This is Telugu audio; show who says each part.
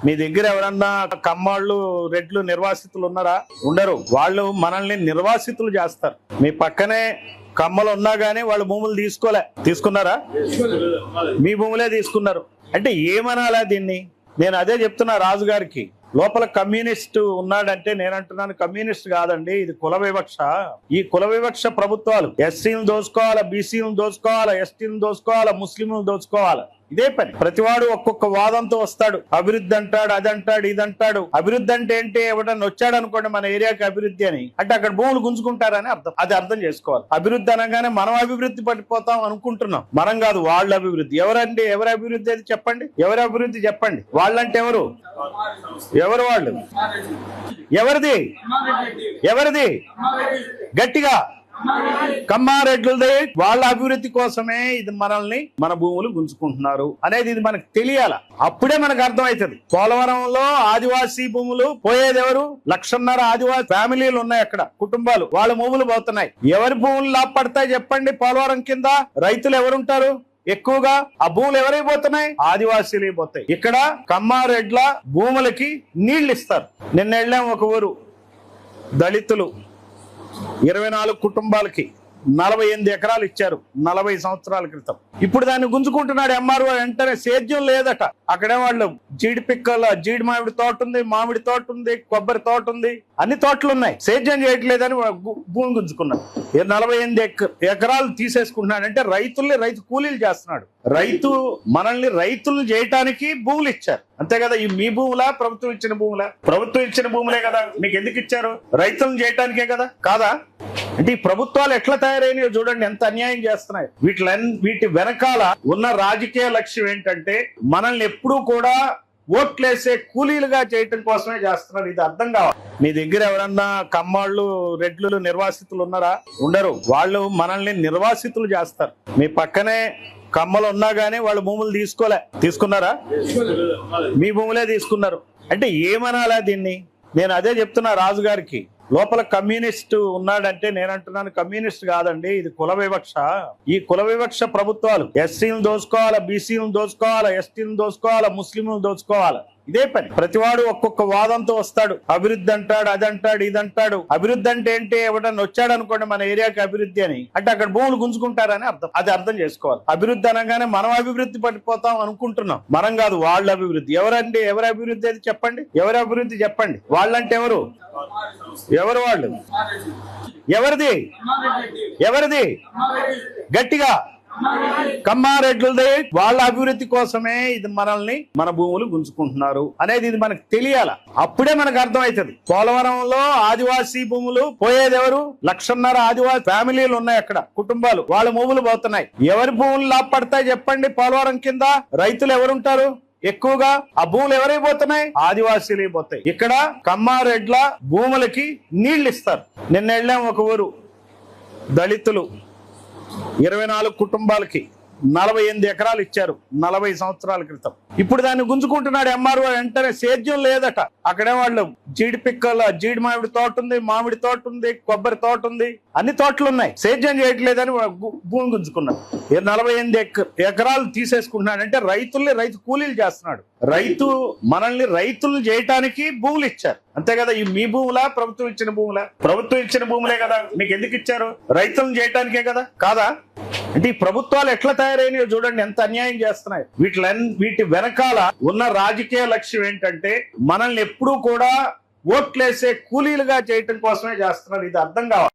Speaker 1: మీ దగ్గర ఎవరన్నా కమ్మాళ్ళు రెడ్లు నిర్వాసితులు ఉన్నారా? ఉండరు. వాళ్ళు మనల్ని నిర్వాసితులు చేస్తారు. మీ పక్కనే కమ్మలు ఉన్నా గానీ వాళ్ళు భూములు తీసుకున్నారా? మీ భూములే తీసుకున్నారు అంటే ఏమనాలా దీన్ని? నేను అదే చెప్తున్నా రాజుగారికి. లోపల కమ్యూనిస్ట్ ఉన్నాడంటే నేనంటున్నాను కమ్యూనిస్ట్ కాదండి, ఇది కుల వివక్ష. ఈ కుల వివక్ష ప్రభుత్వాలు ఎస్సీలను దోచుకోవాలా, బీసీలను దోచుకోవాలా, ఎస్టీలను దోచుకోవాలా, ముస్లింలను దోచుకోవాలా. ఇదే పని. ప్రతివాడు ఒక్కొక్క వాదంతో వస్తాడు. అభివృద్ధి అంటాడు, అదంటాడు, ఇదంటాడు. అభివృద్ధి అంటే ఏంటి? ఎవడన్నా వచ్చాడు అనుకోండి మన ఏరియాకి అభివృద్ధి అని అంటే అక్కడ భూములు గుంజుకుంటారని అర్థం. అది అర్థం చేసుకోవాలి. అభివృద్ధి అనగానే మనం అభివృద్ధి పడిపోతాం అనుకుంటున్నాం. మనం కాదు, వాళ్ళ అభివృద్ధి. ఎవరండి? ఎవరి అభివృద్ధి అది చెప్పండి. ఎవరి అభివృద్ధి చెప్పండి. వాళ్ళంటే ఎవరు? ఎవరు వాళ్ళు? ఎవరిది? గట్టిగా కమ్మారెడ్లదే. వాళ్ళ అభివృద్ధి కోసమే ఇది మనల్ని మన భూములు గుంజుకుంటున్నారు అనేది ఇది మనకు తెలియాల. అప్పుడే మనకు అర్థమవుతుంది. పోలవరంలో ఆదివాసీ భూములు పోయేది ఎవరు? 1,50,000 ఆదివాసీ ఫ్యామిలీలు ఉన్నాయి అక్కడ, కుటుంబాలు. వాళ్ళ భూములు పోతున్నాయి. ఎవరి భూములు లాభపడతాయి చెప్పండి? పోలవరం కింద రైతులు ఎవరుంటారు ఎక్కువగా? ఆ భూములు ఎవరైపోతున్నాయి? ఆదివాసీలు పోతాయి. ఇక్కడ కమ్మారెడ్ల భూములకి నీళ్లు ఇస్తారు. నిన్న వెళ్ళాం ఒక ఊరు, దళితులు 24 కుటుంబాలకి 48 ఎకరాలు ఇచ్చారు 40 సంవత్సరాల క్రితం. ఇప్పుడు దాన్ని గుంజుకుంటున్నాడు ఎంఆర్ఓ. వెంటనే సేద్యం లేదట. అక్కడే వాళ్ళు జీడి మామిడి తోట ఉంది, మామిడి తోట ఉంది, కొబ్బరి తోట ఉంది, అన్ని తోటలు ఉన్నాయి. సేద్యం చేయట్లేదని భూమి గుంజుకున్నాడు. 48 ఎకరాలు తీసేసుకుంటున్నాడు. అంటే రైతు కూలీలు చేస్తున్నాడు. మనల్ని రైతులు చేయటానికి భూములు ఇచ్చారు అంతే కదా. ఈ మీ భూములా? ప్రభుత్వం ఇచ్చిన భూములా? ప్రభుత్వం ఇచ్చిన భూములే కదా. మీకు ఎందుకు ఇచ్చారు? రైతులను చేయటానికే కదా. కాదా? అంటే ఈ ప్రభుత్వాలు ఎట్లా తయారైనయో చూడండి, ఎంత అన్యాయం చేస్తున్నాయి. వీటి వెనకాల ఉన్న రాజకీయ లక్ష్యం ఏంటంటే మనల్ని ఎప్పుడూ కూడా ఓట్లేసే కూలీలుగా చేయటం కోసమే చేస్తున్నారు. ఇది అర్థం కావాలి. మీ దగ్గర ఎవరన్నా కమ్మాళ్ళు రెడ్లు నిర్వాసితులు ఉన్నారా? ఉండరు. వాళ్ళు మనల్ని నిర్వాసితులు చేస్తారు. మీ పక్కనే కమ్మలు ఉన్నా గానీ వాళ్ళు భూములు తీసుకున్నారా? మీ భూములే తీసుకున్నారు అంటే ఏమనాలా దీన్ని? నేను అదే చెప్తున్నా రాజుగారికి. లోపల కమ్యూనిస్ట్ ఉన్నాడంటే నేనంటున్నాను కమ్యూనిస్ట్ కాదండి, ఇది కుల వివక్ష. ఈ కుల వివక్ష ప్రభుత్వాలు ఎస్సీలను దోచుకోవాలా, బీసీలను దోచుకోవాలా, ఎస్టీలను దోచుకోవాలా, ముస్లింలను దోచుకోవాలా. ఇదే పని. ప్రతివాడు ఒక్కొక్క వాదంతో వస్తాడు. అభివృద్ధి అంటాడు, అదంటాడు, ఇదంటాడు. అభివృద్ధి అంటే ఏంటి? ఎవడన్నా వచ్చాడు అనుకోండి మన ఏరియాకి అభివృద్ధి అని అంటే అక్కడ భూములు గుంజుకుంటారని అర్థం. అది అర్థం చేసుకోవాలి. అభివృద్ధి అనగానే మనం అభివృద్ధి పడిపోతాం అనుకుంటున్నాం. మనం కాదు, వాళ్ళ అభివృద్ధి. ఎవరండి? ఎవరి అభివృద్ధి అది చెప్పండి. ఎవరి అభివృద్ధి చెప్పండి. వాళ్ళంటే ఎవరు? ఎవరు వాళ్ళు? ఎవరిది? గట్టిగా కమ్మారెడ్లదే. వాళ్ళ అభివృద్ధి కోసమే ఇది మనల్ని మన భూములు గుంజుకుంటున్నారు అనేది ఇది మనకు తెలియాల. అప్పుడే మనకు అర్థమవుతుంది. పోలవరంలో ఆదివాసీ భూములు పోయేది ఎవరు? 1,50,000 ఆదివాసీ ఫ్యామిలీలు ఉన్నాయి అక్కడ, కుటుంబాలు. వాళ్ళ భూములు పోతున్నాయి. ఎవరి భూములు లాభపడతాయి చెప్పండి? పోలవరం కింద రైతులు ఎవరుంటారు ఎక్కువగా? ఆ భూములు ఎవరైపోతున్నాయి? ఆదివాసీలు పోతాయి. ఇక్కడ కమ్మారెడ్ల భూములకి నీళ్లు ఇస్తారు. నిన్న వెళ్ళాం ఒక ఊరు, దళితులు 24 కుటుంబాలకి 48 ఎకరాలు ఇచ్చారు 40 సంవత్సరాల క్రితం. ఇప్పుడు దాన్ని గుంజుకుంటున్నాడు ఎంఆర్ఓ. వెంటనే సేద్యం లేదట. అక్కడే వాళ్ళు జీడి మామిడి తోట ఉంది, మామిడి తోట ఉంది, కొబ్బరి తోట ఉంది, అన్ని తోటలు ఉన్నాయి. సేద్యం చేయట్లేదని భూమి గుంజుకున్నాడు. 48 ఎకరాలు తీసేసుకుంటున్నాడు. అంటే రైతు కూలీలు చేస్తున్నాడు. మనల్ని రైతులు చేయటానికి భూములు ఇచ్చారు అంతే కదా. ఈ మీ భూములా? ప్రభుత్వం ఇచ్చిన భూములా? ప్రభుత్వం ఇచ్చిన భూములే కదా. మీకు ఎందుకు ఇచ్చారు? రైతులను చేయటానికే కదా. కాదా? అంటే ఈ ప్రభుత్వాలు ఎట్లా తయారైనయో చూడండి, ఎంత అన్యాయం చేస్తున్నాయి. వీటి వెనకాల ఉన్న రాజకీయ లక్ష్యం ఏంటంటే మనల్ని ఎప్పుడూ కూడా ఓట్లేసే కూలీలుగా చేయటం కోసమే చేస్తున్నారు. ఇది అర్థం కావాలి.